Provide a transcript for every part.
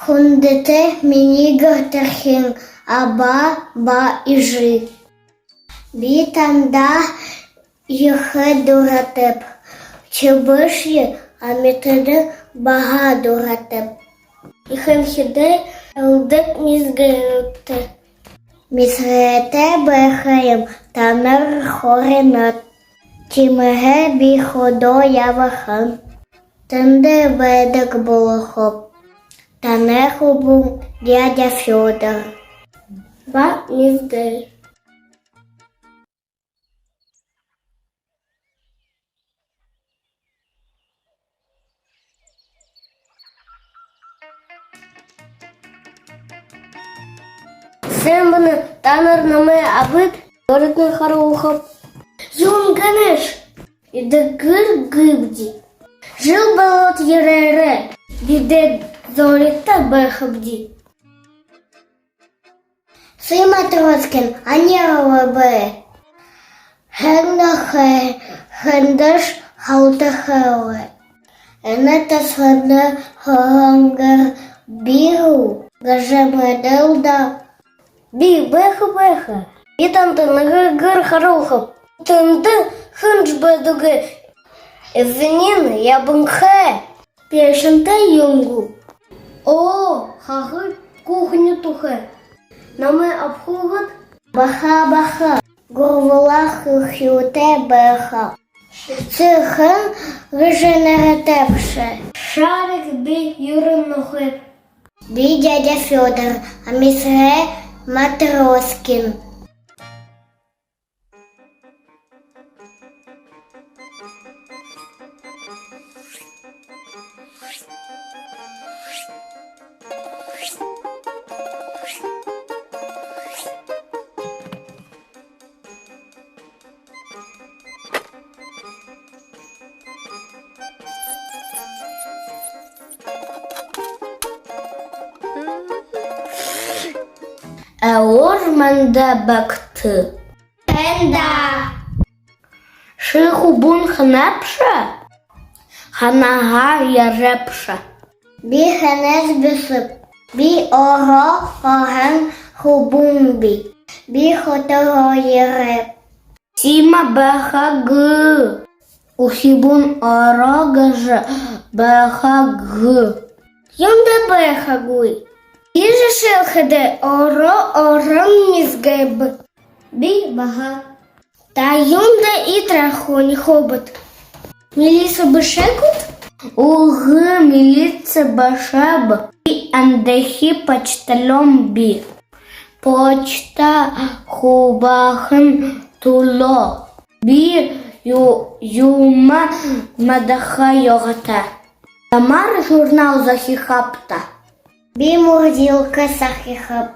Хундете мені гартахін, аба ба іжи. Бітанда їхе дуратеп. Чи биш є, а мітеде бага дуратеп. Іхем хіде елдек мізгенте. Мізгете бехаєм, танер хоренат. Тімеге бі ходо явахан. Тенде ведек болохоп. Танеху був дядя Фьодор. Ба мізгей. Симбане танер наме абит горитне харухоп. Юн Ганеш іде гир гибді. Жил болот єрере, біде зоріта бехабді. Сей Матроскин, а не лабе. Хендахе, хендеш халтахеле. Енета сладне хангер бігу, гаже меделда. Бі беха, і там гир харухоп. Тенде хендж бедуге. Извинин, я бунхе. Пешенте юнгу. О, хахы кухню тухе. Наме обхугат. Баха. Горвалах хюте беха. Цихе виженеретепше. Шарик бі юринухе. Бі дядя Фьодор, а місре Матроскин. Орманда бакты. Энда. Шиху бун хнепша. Ханага ярепша. Би хенес бисып. Би ого оген хубумби. Би хотого яреп. Сима беха г. Ухибун оро гаже беха г. Йонде беха гуй. Іже шелхеде оро ором мізгеб. Бі бага. Та юнде і трахонь хобот. Мілісо бешекут? Уги міліце бешеб. І андехі почтальом бі. Почта хубахн туло. Бі юма мадаха йогата. Тамар журнал захихапта. Бі мурділка сахихап.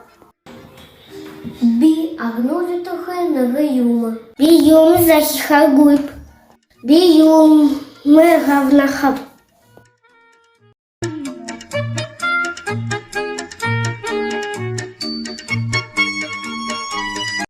Бі агнули тухай ноги юма. Бі юм захихагуйп. Бі юм ми гавнахап.